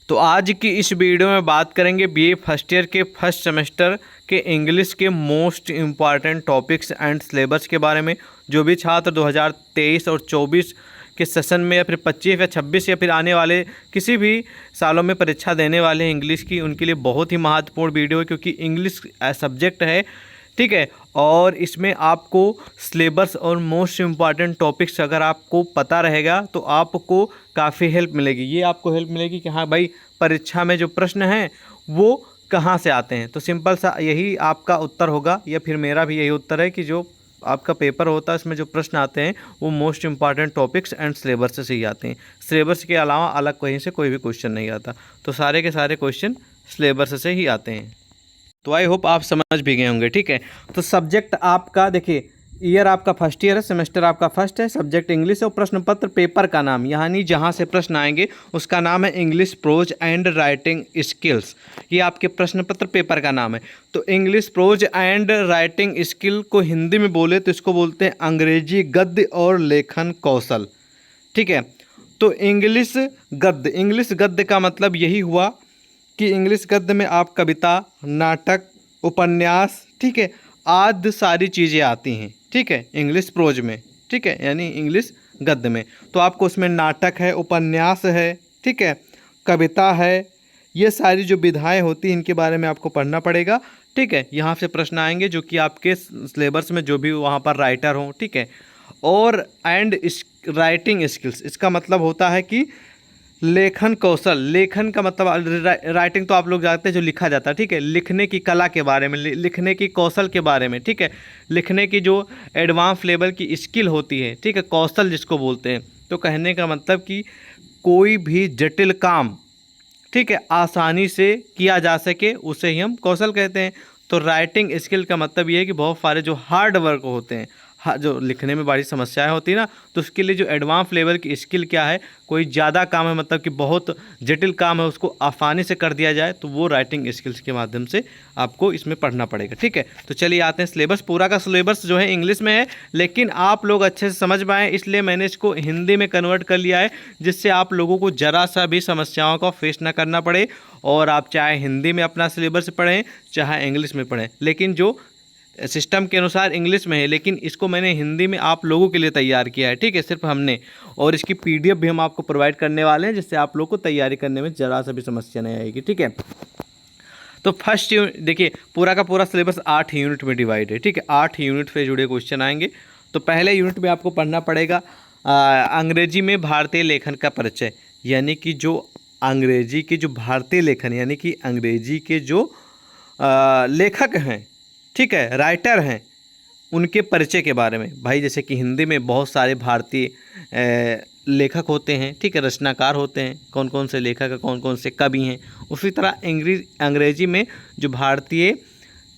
तो आज की इस वीडियो में बात करेंगे बीए फर्स्ट ईयर के फर्स्ट सेमेस्टर के इंग्लिश के most important topics and syllabus के बारे में। जो भी छात्र 2023 और 24 के सेशन में या फिर 25 या 26 या फिर आने वाले किसी भी सालों में परीक्षा देने वाले हैं इंग्लिश की, उनके लिए बहुत ही महत्वपूर्ण वीडियो है, क्योंकि इंग्लिश सब्जेक्ट है, ठीक है। और इसमें आपको सिलेबस और मोस्ट इम्पॉर्टेंट टॉपिक्स अगर आपको पता रहेगा तो आपको काफ़ी हेल्प मिलेगी। ये आपको हेल्प मिलेगी कि हाँ भाई, परीक्षा में जो प्रश्न हैं वो कहाँ से आते हैं। तो सिंपल सा यही आपका उत्तर होगा, या फिर मेरा भी यही उत्तर है कि जो आपका पेपर होता है उसमें जो प्रश्न आते हैं वो most important topics and syllabus से ही आते हैं। सिलेबस के अलावा अलग कहीं से कोई भी क्वेश्चन नहीं आता। तो सारे के सारे क्वेश्चन सिलेबस से ही आते हैं। तो आई होप आप समझ भी गए होंगे, ठीक है। तो सब्जेक्ट आपका देखिए, ईयर आपका फर्स्ट ईयर है, सेमेस्टर आपका फर्स्ट है, सब्जेक्ट इंग्लिश और प्रश्न पत्र पेपर का नाम, यानी जहां से प्रश्न आएंगे उसका नाम है English pros and writing skills. ये आपके प्रश्न पत्र पेपर का नाम है। तो English pros and writing skill को हिंदी में बोले तो इसको बोलते हैं अंग्रेजी गद्य और लेखन कौशल, ठीक है। तो इंग्लिश गद्य का मतलब यही हुआ कि इंग्लिश गद्य में आप कविता, नाटक, उपन्यास, ठीक है, आदि सारी चीज़ें आती हैं, ठीक है, इंग्लिश प्रोज में, ठीक है, यानी इंग्लिश गद्य में। तो आपको उसमें नाटक है, उपन्यास है, ठीक है, कविता है, ये सारी जो विधाएं होती हैं इनके बारे में आपको पढ़ना पड़ेगा, ठीक है। यहाँ से प्रश्न आएंगे जो कि आपके सिलेबस में जो भी वहाँ पर राइटर हों, ठीक है। और राइटिंग स्किल्स, इसका मतलब होता है कि लेखन कौशल। लेखन का मतलब राइटिंग तो आप लोग जानते हैं, जो लिखा जाता है, ठीक है। लिखने की कला के बारे में, लिखने की कौशल के बारे में, ठीक है। लिखने की जो एडवांस लेवल की स्किल होती है, ठीक है, कौशल जिसको बोलते हैं। तो कहने का मतलब कि कोई भी जटिल काम, ठीक है, आसानी से किया जा सके उसे ही हम कौशल कहते हैं। तो राइटिंग स्किल का मतलब ये है कि बहुत सारे जो हार्ड वर्क होते हैं, जो लिखने में बड़ी समस्याएं होती है ना, तो उसके लिए जो एडवांस लेवल की स्किल क्या है, कोई ज़्यादा काम है, मतलब कि बहुत जटिल काम है, उसको आसानी से कर दिया जाए, तो वो राइटिंग स्किल्स के माध्यम से आपको इसमें पढ़ना पड़ेगा, ठीक है। तो चलिए आते हैं सिलेबस। पूरा का सिलेबस जो है इंग्लिश में है, लेकिन आप लोग अच्छे से समझ पाएँ इसलिए मैंने इसको हिंदी में कन्वर्ट कर लिया है, जिससे आप लोगों को ज़रा सा भी समस्याओं का फेस ना करना पड़े। और आप चाहे हिंदी में अपना सिलेबस पढ़ें चाहे इंग्लिश में पढ़ें, लेकिन जो सिस्टम के अनुसार इंग्लिश में है, लेकिन इसको मैंने हिंदी में आप लोगों के लिए तैयार किया है, ठीक है, सिर्फ हमने। और इसकी पीडीएफ भी हम आपको प्रोवाइड करने वाले हैं, जिससे आप लोग को तैयारी करने में ज़रा सा भी समस्या नहीं आएगी, ठीक है। तो फर्स्ट यूनिट देखिए, पूरा का पूरा सिलेबस 8 यूनिट में डिवाइड है, ठीक है। 8 यूनिट से जुड़े क्वेश्चन आएंगे। तो पहले यूनिट में आपको पढ़ना पड़ेगा अंग्रेजी में भारतीय लेखन का परिचय, यानी कि जो अंग्रेजी के जो भारतीय लेखन, यानी कि अंग्रेजी के जो लेखक हैं, ठीक है, राइटर हैं, उनके परिचय के बारे में। भाई जैसे कि हिंदी में बहुत सारे भारतीय लेखक होते हैं, ठीक है, रचनाकार होते हैं, कौन कौन से लेखक हैं, कौन कौन से कवि हैं। उसी तरह अंग्रेजी में जो भारतीय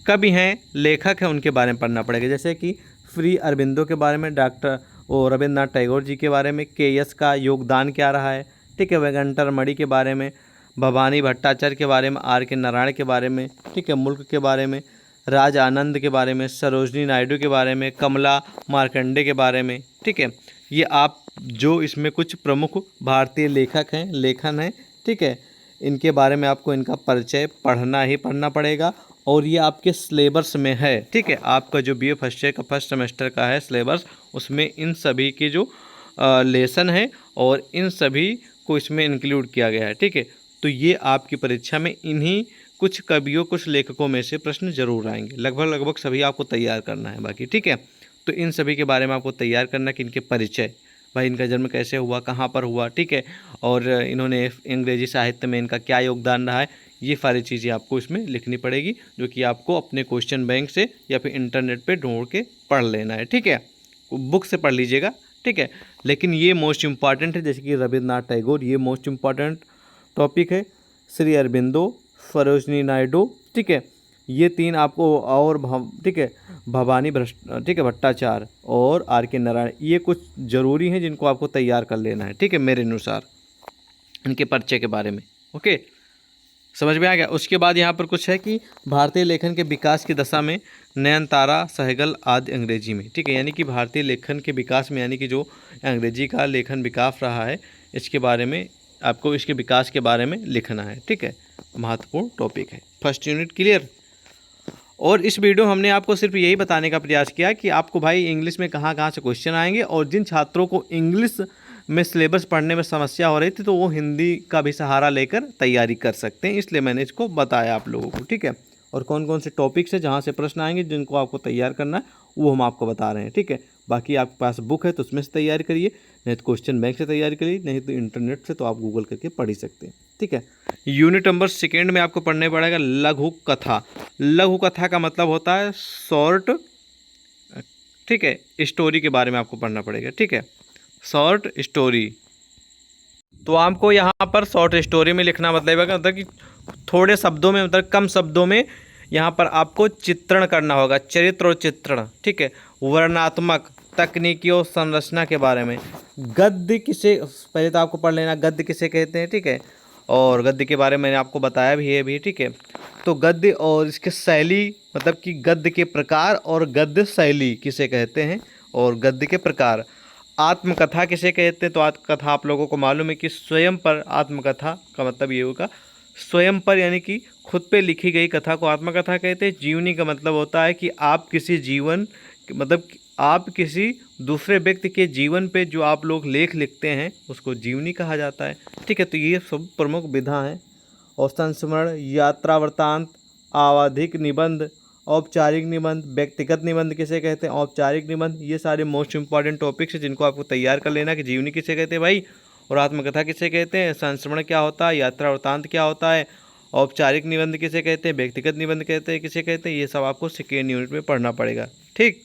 कवि हैं, लेखक हैं, उनके बारे में पढ़ना पड़ेगा। जैसे कि श्री अरबिंदो के बारे में, डॉक्टर रविंद्रनाथ टैगोर जी के बारे में, के.एस. का योगदान क्या रहा है, ठीक है, वेंकट रमणी के बारे में, भवानी भट्टाचार्य के बारे में, आर.के. नारायण के बारे में, ठीक है, मुल्क के बारे में, राज आनंद के बारे में, सरोजनी नायडू के बारे में, कमला मार्कंडे के बारे में, ठीक है। ये आप जो इसमें कुछ प्रमुख भारतीय लेखक हैं, लेखन हैं, ठीक है, इनके बारे में आपको इनका परिचय पढ़ना ही पढ़ना पड़ेगा। और ये आपके सिलेबस में है, ठीक है। आपका जो बीए फर्स्ट ईयर का फर्स्ट सेमेस्टर का है सिलेबस, उसमें इन सभी के जो लेसन है और इन सभी को इसमें इंक्लूड किया गया है, ठीक है। तो ये आपकी परीक्षा में इन्हीं कुछ कवियों, कुछ लेखकों में से प्रश्न जरूर आएंगे। लगभग सभी आपको तैयार करना है बाकी, ठीक है। तो इन सभी के बारे में आपको तैयार करना कि इनके परिचय, भाई इनका जन्म कैसे हुआ, कहाँ पर हुआ, ठीक है, और इन्होंने अंग्रेजी साहित्य में इनका क्या योगदान रहा है, ये सारी चीज़ें आपको इसमें लिखनी पड़ेगी, जो कि आपको अपने क्वेश्चन बैंक से या फिर इंटरनेट पर ढूंढ के पढ़ लेना है, ठीक है। बुक से पढ़ लीजिएगा, ठीक है, लेकिन ये मोस्ट इम्पॉर्टेंट है। जैसे कि रविंद्रनाथ टैगोर, ये मोस्ट इम्पॉर्टेंट टॉपिक है। श्री अरबिंदो, सरोजनी नायडू, ठीक है, ये तीन आपको, और ठीक है, भवानी ठीक है भट्टाचार्य और आर.के. नारायण, ये कुछ ज़रूरी हैं जिनको आपको तैयार कर लेना है, ठीक है, मेरे अनुसार इनके परिचय के बारे में। ओके, समझ में आ गया। उसके बाद यहाँ पर कुछ है कि भारतीय लेखन के विकास की दशा में नयनतारा सहगल आदि अंग्रेजी में, ठीक है, यानी कि भारतीय लेखन के विकास में, यानी कि जो अंग्रेजी का लेखन विकास रहा है, इसके बारे में आपको इसके विकास के बारे में लिखना है। ठीक है, महत्वपूर्ण टॉपिक है। First unit clear. और इस वीडियो हमने आपको सिर्फ यही बताने का प्रयास किया कि आपको भाई इंग्लिश में कहाँ कहाँ से क्वेश्चन आएंगे, और जिन छात्रों को इंग्लिश में सिलेबस पढ़ने में समस्या हो रही थी तो वो हिंदी का भी सहारा लेकर तैयारी कर सकते हैं, इसलिए मैंने इसको बताया आप लोगों को। ठीक है, और कौन कौन से टॉपिक्स है जहाँ से प्रश्न आएंगे जिनको आपको तैयार करना है वो हम आपको बता रहे हैं। ठीक है, बाकी आपके पास बुक है तो उसमें से तैयारी करिए, नहीं तो क्वेश्चन बैंक से तैयारी करिए, नहीं तो इंटरनेट से तो आप गूगल करके पढ़ ही सकते हैं। ठीक है, यूनिट नंबर 2 में आपको पढ़ने पड़ेगा लघु कथा। लघु कथा का मतलब होता है शॉर्ट, ठीक है, स्टोरी के बारे में आपको पढ़ना पड़ेगा। ठीक है, शॉर्ट स्टोरी। तो आपको यहाँ पर शॉर्ट स्टोरी में लिखना मतलब कि थोड़े शब्दों में, मतलब कम शब्दों में यहाँ पर आपको चित्रण करना होगा, चरित्र और चित्रण। ठीक है, वर्णनात्मक, तकनीकी और संरचना के बारे में। गद्य किसे, पहले तो आपको पढ़ लेना गद्य किसे कहते हैं। ठीक है, और गद्य के बारे में मैंने आपको बताया भी है भी। ठीक है, तो गद्य और इसके शैली, मतलब कि गद्य के प्रकार और गद्य शैली किसे कहते हैं, और गद्य के प्रकार। आत्मकथा किसे कहते हैं, तो आत्मकथा आप लोगों को मालूम है कि स्वयं पर, आत्मकथा का मतलब ये होगा स्वयं पर, यानी कि खुद पे लिखी गई कथा को आत्मकथा कहते हैं। जीवनी का मतलब होता है कि आप किसी जीवन, मतलब आप किसी दूसरे व्यक्ति के जीवन पे जो आप लोग लेख लिखते हैं उसको जीवनी कहा जाता है। ठीक है, तो ये सब प्रमुख विधा हैं। और संस्मरण, यात्रा वृत्तांत, आवधिक निबंध, औपचारिक निबंध, व्यक्तिगत निबंध किसे कहते हैं, औपचारिक निबंध, ये सारे मोस्ट इंपॉर्टेंट टॉपिक्स हैं जिनको आपको तैयार कर लेना कि जीवनी किसे कहते हैं भाई, और आत्मकथा किसे कहते हैं, संस्मरण क्या होता है, यात्रा वृत्तांत क्या होता है, औपचारिक निबंध किसे कहते हैं, व्यक्तिगत निबंध कहते हैं किसे कहते हैं, ये सब आपको सेकेंड यूनिट में पढ़ना पड़ेगा। ठीक,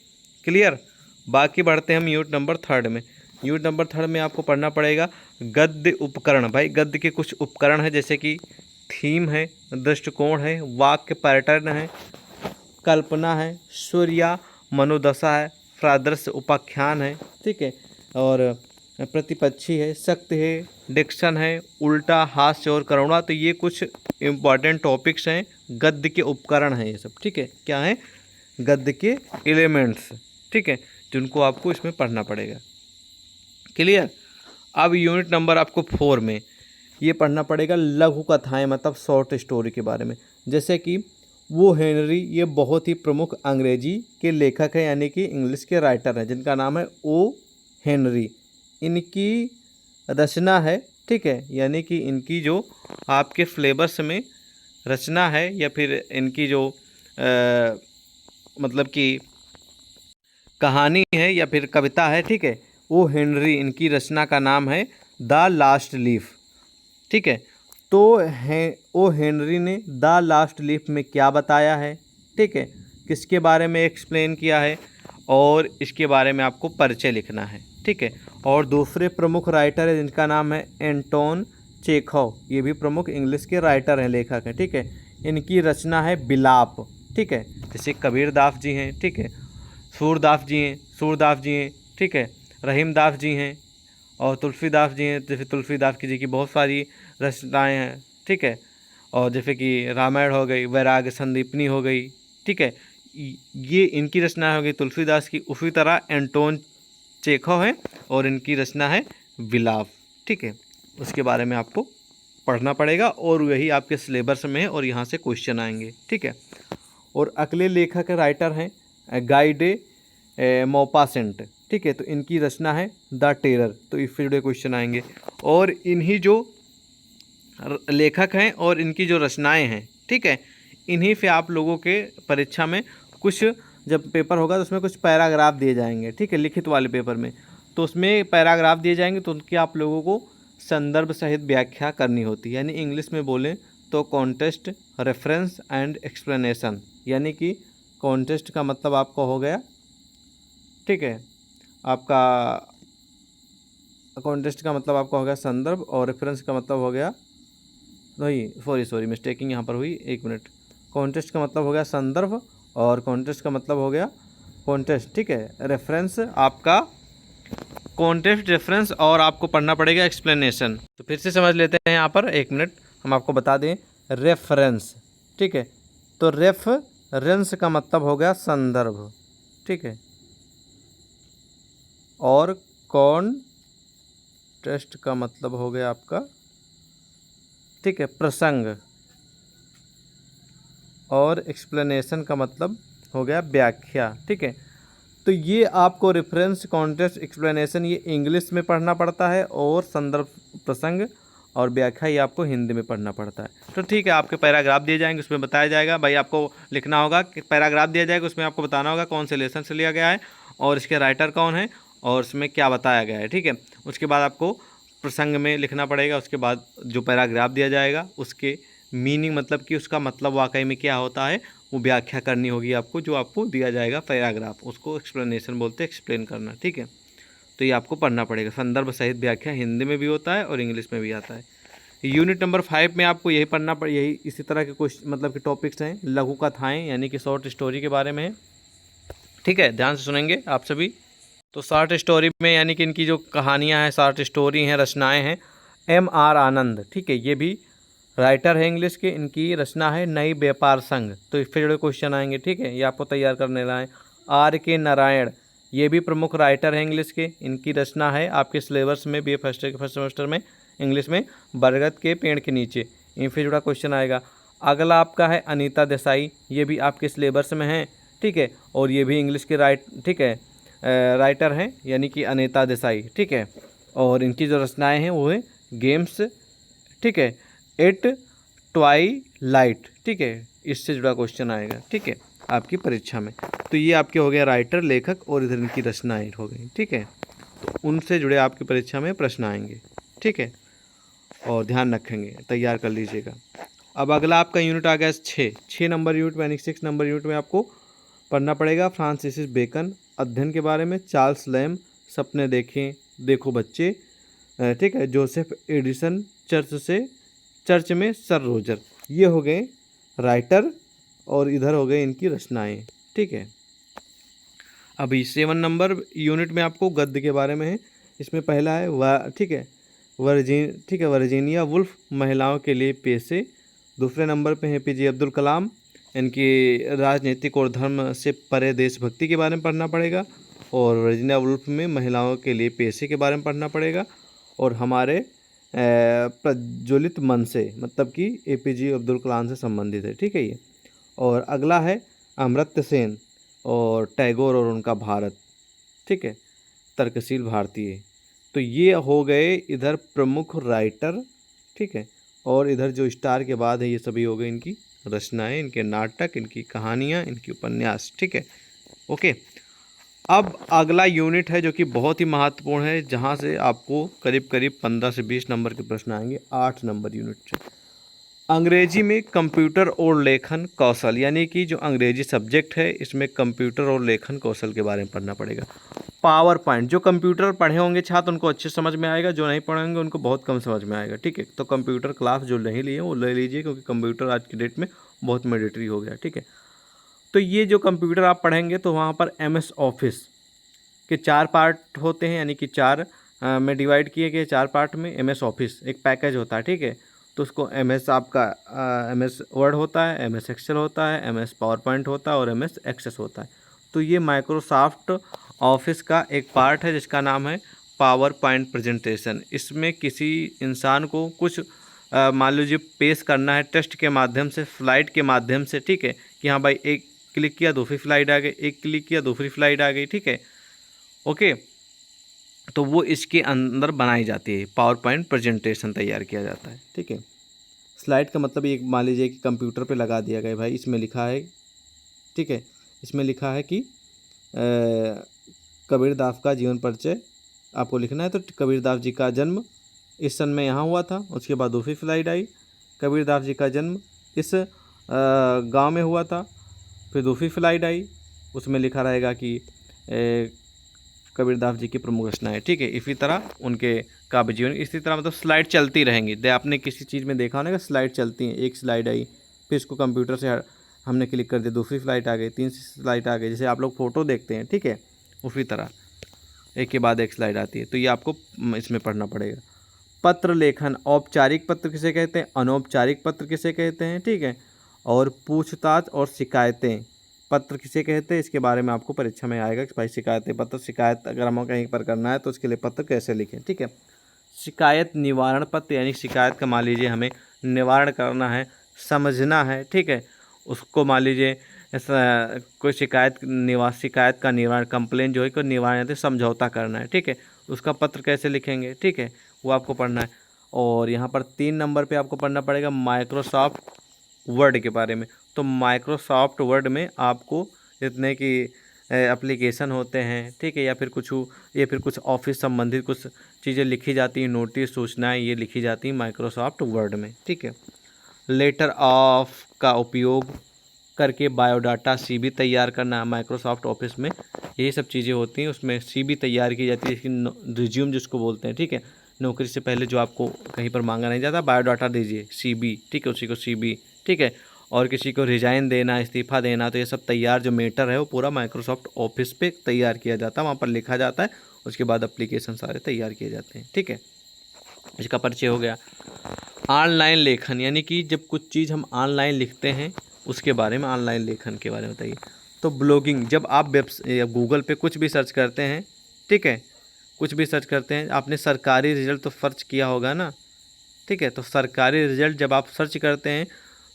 क्लियर। बाकी बढ़ते हैं हम यूनिट नंबर 3 में। यूनिट नंबर 3 में आपको पढ़ना पड़ेगा गद्य उपकरण। भाई गद्य के कुछ उपकरण हैं, जैसे कि थीम है, दृष्टिकोण है, वाक्य पैटर्न है, कल्पना है, सूर्या, मनोदशा है, प्रादर्श उपाख्यान है। ठीक है, और प्रतिपक्षी है, शक्ति है, डिक्शन है, उल्टा, हास्य और करुणा। तो ये कुछ इम्पॉर्टेंट टॉपिक्स हैं, गद्य के उपकरण हैं ये सब। ठीक है, क्या है, गद्य के एलिमेंट्स। ठीक है, जिनको आपको इसमें पढ़ना पड़ेगा। क्लियर। अब यूनिट नंबर आपको 4 में ये पढ़ना पड़ेगा लघु कथाएं, मतलब शॉर्ट स्टोरी के बारे में। जैसे कि वो हेनरी, ये बहुत ही प्रमुख अंग्रेजी के लेखक हैं, यानी कि इंग्लिश के राइटर हैं, जिनका नाम है ओ हेनरी। इनकी रचना है, ठीक है, यानी कि इनकी जो आपके फ्लेवर्स में रचना है, या फिर इनकी जो मतलब कि कहानी है या फिर कविता है। ठीक है, ओ हेनरी, इनकी रचना का नाम है द लास्ट लीफ। ठीक है, तो ओ हेनरी ने द लास्ट लीफ में क्या बताया है, ठीक है, किसके बारे में एक्सप्लेन किया है, और इसके बारे में आपको परिचय लिखना है। ठीक है, और दूसरे प्रमुख राइटर है जिनका नाम है एंटोन चेखव, ये भी प्रमुख इंग्लिश के राइटर हैं, लेखक हैं। ठीक है, इनकी रचना है विलाप। ठीक है, जैसे कबीरदास जी हैं, ठीक है, सूरदास जी हैं, ठीक है, रहीमदास जी हैं, और तुलसीदास जी हैं। जैसे तुलसीदास जी की बहुत सारी रचनाएं हैं। ठीक है, और जैसे कि रामायण हो गई, वैराग्य संदीपनी हो गई। ठीक है, ये इनकी रचना हो गई तुलसीदास की। उसी तरह एंटोन चेखव है और इनकी रचना है विलाप। ठीक है, उसके बारे में आपको पढ़ना पड़ेगा, और वही आपके सिलेबस में है और यहाँ से क्वेश्चन आएंगे। ठीक है, और अगले लेखक राइटर हैं गाइडे मॉपासेंट। ठीक है, तो इनकी रचना है द टेरर। तो इस जुड़े क्वेश्चन आएंगे, और इन्हीं जो लेखक हैं और इनकी जो रचनाएं हैं, ठीक है, इन्हीं से आप लोगों के परीक्षा में कुछ, जब पेपर होगा तो उसमें कुछ पैराग्राफ दिए जाएंगे। ठीक है, लिखित वाले पेपर में, तो उसमें पैराग्राफ दिए जाएंगे, तो उनकी आप लोगों को संदर्भ सहित व्याख्या करनी होती है। यानी इंग्लिश में बोलें तो कॉन्टेस्ट, रेफरेंस एंड एक्सप्लेनेशन। यानी कि कॉन्टेस्ट का मतलब आपका हो गया, ठीक है, आपका कॉन्टेस्ट का मतलब आपका हो गया संदर्भ, और रेफरेंस का मतलब हो गया, नहीं सॉरी मिस्टेकिंग यहाँ पर हुई, 1 मिनट। कॉन्टेस्ट का मतलब हो गया संदर्भ, और कॉन्टेस्ट का मतलब हो गया कॉन्टेस्ट। ठीक है, रेफरेंस आपका कॉन्टेस्ट, रेफरेंस, और आपको पढ़ना पड़ेगा एक्सप्लेनेशन। तो फिर से समझ लेते हैं यहाँ पर, 1 मिनट, हम आपको बता दें रेफरेंस। ठीक है, तो रेफरेंस का मतलब हो गया संदर्भ। ठीक है, और कॉन्टेस्ट का मतलब हो गया आपका ठीक है, प्रसंग, और एक्सप्लेनेशन का मतलब हो गया व्याख्या। ठीक है, तो ये आपको रेफरेंस, कॉन्टेक्स्ट, एक्सप्लेनेशन ये इंग्लिश में पढ़ना पड़ता है, और संदर्भ, प्रसंग और व्याख्या ये आपको हिंदी में पढ़ना पड़ता है। तो ठीक है, आपके पैराग्राफ दिए जाएंगे, उसमें बताया जाएगा। भाई आपको लिखना होगा कि पैराग्राफ दिया जाएगा, उसमें आपको बताना होगा कौन से लेसन से लिया गया है और इसके राइटर कौन है और उसमें क्या बताया गया है। ठीक है, उसके बाद आपको प्रसंग में लिखना पड़ेगा। उसके बाद जो पैराग्राफ दिया जाएगा उसके मीनिंग, मतलब कि उसका मतलब वाकई में क्या होता है, वो व्याख्या करनी होगी आपको, जो आपको दिया जाएगा पैराग्राफ, उसको एक्सप्लेनेशन बोलते हैं, एक्सप्लेन करना। ठीक है, तो ये आपको पढ़ना पड़ेगा। संदर्भ सहित व्याख्या हिंदी में भी होता है और इंग्लिश में भी आता है। यूनिट नंबर 5 में आपको यही पढ़ना पड़, यही इसी तरह के कुछ मतलब कि टॉपिक्स हैं। लघु कथाएँ यानी कि शॉर्ट स्टोरी के बारे में है। ठीक है, ध्यान से सुनेंगे आप सभी। तो शॉर्ट स्टोरी में यानी कि इनकी जो कहानियाँ हैं, शॉर्ट स्टोरी हैं, रचनाएँ हैं, M.R. आनंद, ठीक है, ये भी राइटर है इंग्लिश के। इनकी रचना है नई व्यापार संघ। तो इस पर जुड़े क्वेश्चन आएंगे। ठीक है, ये आपको तैयार करने लाए। R.K. नारायण, ये भी प्रमुख राइटर है इंग्लिश के। इनकी रचना है आपके सिलेबस में BA फर्स्ट ईयर के फर्स्ट सेमेस्टर में इंग्लिश में बरगद के पेड़ के नीचे। इन पर जुड़ा क्वेश्चन आएगा। अगला आपका है अनीता देसाई, ये भी आपके सिलेबस में है। ठीक है, और ये भी इंग्लिश के ठीक है राइटर हैं, यानी कि अनीता देसाई। ठीक है, और इनकी जो रचनाएँ हैं वो है गेम्स, ठीक है, एट ट्वाइलाइट। ठीक है, इससे जुड़ा क्वेश्चन आएगा। ठीक है, आपकी परीक्षा में। तो ये आपके हो गए राइटर, लेखक, और इधर इनकी रचनाएँ हो गई। ठीक है, तो उनसे जुड़े आपकी परीक्षा में प्रश्न आएंगे। ठीक है, और ध्यान रखेंगे, तैयार कर लीजिएगा। अब अगला आपका यूनिट आ गया 6 नंबर यूनिट में, यानी 6 नंबर यूनिट में आपको पढ़ना पड़ेगा फ्रांसिस बेकन अध्ययन के बारे में, चार्ल्स लैम्ब सपने देखें देखो बच्चे, ठीक है, जोसेफ एडिसन चर्च में सर रोजर। ये हो गए राइटर और इधर हो गए इनकी रचनाएं। ठीक है, अभी 7 नंबर यूनिट में आपको गद्य के बारे में है। इसमें पहला है ठीक है, वर्जीनिया वुल्फ महिलाओं के लिए पेशे। दूसरे नंबर पे है APJ अब्दुल कलाम, इनकी राजनीतिक और धर्म से परे देशभक्ति के बारे में पढ़ना पड़ेगा। और वर्जीनिया वुल्फ में महिलाओं के लिए पेशे के बारे में पढ़ना पड़ेगा। और हमारे प्रज्वलित मन से, मतलब कि APJ अब्दुल कलाम से संबंधित है। ठीक है ये। और अगला है अमर्त्य सेन और टैगोर और उनका भारत। ठीक है, तर्कशील भारतीय। तो ये हो गए इधर प्रमुख राइटर। ठीक है, और इधर जो स्टार के बाद है ये सभी हो गए इनकी रचनाएं, इनके नाटक, इनकी कहानियाँ, इनकी उपन्यास। ठीक है, ओके। अब अगला यूनिट है जो कि बहुत ही महत्वपूर्ण है, जहाँ से आपको करीब करीब 15 से 20 नंबर के प्रश्न आएंगे। 8 नंबर यूनिट से अंग्रेजी में कंप्यूटर और लेखन कौशल, यानी कि जो अंग्रेजी सब्जेक्ट है इसमें कंप्यूटर और लेखन कौशल के बारे में पढ़ना पड़ेगा। पावर पॉइंट, जो कंप्यूटर पढ़े होंगे छात्र उनको अच्छे समझ में आएगा, जो नहीं पढ़े होंगे उनको बहुत कम समझ में आएगा। ठीक है, तो कंप्यूटर क्लास जो नहीं लिए वो ले लीजिए, क्योंकि कंप्यूटर आज की डेट में बहुत मैंडेटरी हो गया। ठीक है, तो ये जो कंप्यूटर आप पढ़ेंगे तो वहाँ पर MS ऑफिस के 4 पार्ट होते हैं, यानी कि 4 में डिवाइड किए गए 4 पार्ट में। MS ऑफिस एक पैकेज होता है। ठीक है, तो उसको MS आपका MS वर्ड होता है, MS एक्सेल होता है, MS पावर पॉइंट होता है और MS एक्सेस होता है। तो ये माइक्रोसॉफ्ट ऑफिस का एक पार्ट है जिसका नाम है पावर पॉइंट प्रेजेंटेशन। इसमें किसी इंसान को कुछ मान लीजिए पेश करना है टेस्ट के माध्यम से, स्लाइड के माध्यम से। ठीक है, कि हाँ भाई एक क्लिक किया दूसरी स्लाइड आ गई, एक क्लिक किया दूसरी स्लाइड आ गई। ठीक है, ओके, तो वो इसके अंदर बनाई जाती है, पावर पॉइंट प्रेजेंटेशन तैयार किया जाता है। ठीक है, स्लाइड का मतलब ये मान लीजिए कि कंप्यूटर पे लगा दिया गया भाई, इसमें लिखा है, ठीक है, इसमें लिखा है कि कबीरदास का जीवन परिचय आपको लिखना है। तो कबीरदास जी का जन्म इस सन में यहाँ हुआ था। उसके बाद दूसरी स्लाइड आई, कबीरदास जी का जन्म इस गांव में हुआ था। फिर दूसरी स्लाइड आई, उसमें लिखा रहेगा कि कबीरदास जी की प्रमुख रचनाएं। ठीक है, इसी तरह उनके काव्य जीवन, इसी तरह मतलब स्लाइड चलती रहेंगी। आपने किसी चीज़ में देखा होगा स्लाइड चलती हैं, एक स्लाइड आई फिर इसको कंप्यूटर से हमने क्लिक कर दिया, दूसरी स्लाइड आ गई, तीसरी स्लाइड आ गई, जैसे आप लोग फ़ोटो देखते हैं। ठीक है, उसी तरह एक के बाद एक स्लाइड आती है। तो ये आपको इसमें पढ़ना पड़ेगा। पत्र लेखन, औपचारिक पत्र किसे कहते हैं, अनौपचारिक पत्र किसे कहते हैं। ठीक है, और पूछताछ और शिकायतें पत्र किसे कहते हैं, इसके बारे में आपको परीक्षा में आएगा कि भाई शिकायतें पत्र, शिकायत अगर हमें कहीं पर करना है तो उसके लिए पत्र कैसे लिखें। ठीक है, शिकायत निवारण पत्र, यानी शिकायत का मान लीजिए हमें निवारण करना है, समझना है, ठीक है। उसको मान लीजिए कोई शिकायत का निवारण, कंप्लेन जो है कोई निवारण यानी समझौता करना है, ठीक है। उसका पत्र कैसे लिखेंगे, ठीक है, वो आपको पढ़ना है। और यहाँ पर 3 नंबर पे आपको पढ़ना पड़ेगा माइक्रोसॉफ्ट वर्ड के बारे में। तो माइक्रोसॉफ्ट वर्ड में आपको जितने की एप्लीकेशन होते हैं, ठीक है, या फिर कुछ ऑफिस संबंधित कुछ चीज़ें लिखी जाती हैं, नोटिस, सूचनाएं, ये लिखी जाती हैं माइक्रोसॉफ्ट वर्ड में, ठीक है। लेटर ऑफ का उपयोग करके बायोडाटा सीवी तैयार करना माइक्रोसॉफ्ट ऑफिस में, यही सब चीज़ें होती हैं। उसमें सीवी तैयार की जाती है, इसकी रिज्यूम जिसको बोलते हैं, ठीक है। नौकरी से पहले जो आपको कहीं पर मांगा नहीं जाता, बायोडाटा दीजिए, सीवी, ठीक है, उसी को सीवी, ठीक है। और किसी को रिजाइन देना, इस्तीफ़ा देना, तो ये सब तैयार जो मैटर है वो पूरा माइक्रोसॉफ्ट ऑफिस पे तैयार किया जाता है, वहाँ पर लिखा जाता है। उसके बाद एप्लीकेशन सारे तैयार किए जाते हैं, ठीक है। इसका परिचय हो गया। ऑनलाइन लेखन यानी कि जब कुछ चीज़ हम ऑनलाइन लिखते हैं उसके बारे में, ऑनलाइन लेखन के बारे में बताइए। तो ब्लॉगिंग, जब आप गूगल पे कुछ भी सर्च करते हैं, ठीक है, कुछ भी सर्च करते हैं, आपने सरकारी रिजल्ट तो सर्च किया होगा ना, ठीक है। तो सरकारी रिजल्ट जब आप सर्च करते हैं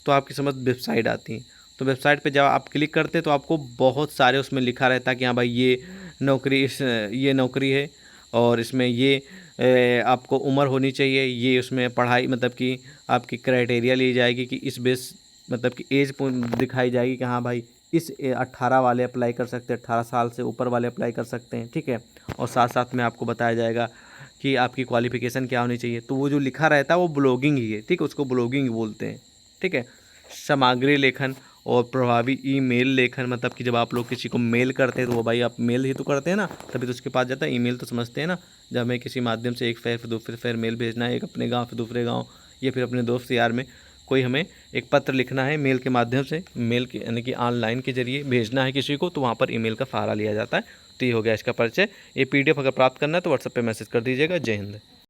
तो आपकी समझ वेबसाइट आती है। तो वेबसाइट पे जब आप क्लिक करते हैं तो आपको बहुत सारे उसमें लिखा रहता है कि हाँ भाई ये नौकरी है, और इसमें ये आपको उम्र होनी चाहिए, ये उसमें पढ़ाई मतलब कि आपकी क्राइटेरिया ली जाएगी कि इस बेस मतलब कि एज दिखाई जाएगी कि हाँ भाई इस 18 वाले अप्लाई कर सकते हैं, 18 साल से ऊपर वाले अप्लाई कर सकते हैं, ठीक है। और साथ साथ में आपको बताया जाएगा कि आपकी क्वालिफ़िकेशन क्या होनी चाहिए। तो वो जो लिखा रहता है वो ब्लॉगिंग ही है, ठीक है, उसको ब्लॉगिंग बोलते हैं, ठीक है। सामग्री लेखन और प्रभावी ईमेल लेखन, मतलब कि जब आप लोग किसी को मेल करते हैं तो वो भाई आप मेल ही तो करते हैं ना, तभी तो उसके पास जाता है। ईमेल तो समझते हैं ना, जब हमें किसी माध्यम से एक शहर से दूसरे शहर मेल भेजना है, एक अपने गांव से दूसरे गांव, या फिर अपने दोस्त यार में कोई हमें एक पत्र लिखना है मेल के माध्यम से, मेल के यानी कि ऑनलाइन के जरिए भेजना है किसी को, तो वहाँ पर ईमेल का सहारा लिया जाता है। तो ये हो गया इसका परिचय। ये PDF अगर प्राप्त करना है तो व्हाट्सएप पे मैसेज कर दीजिएगा। जय हिंद।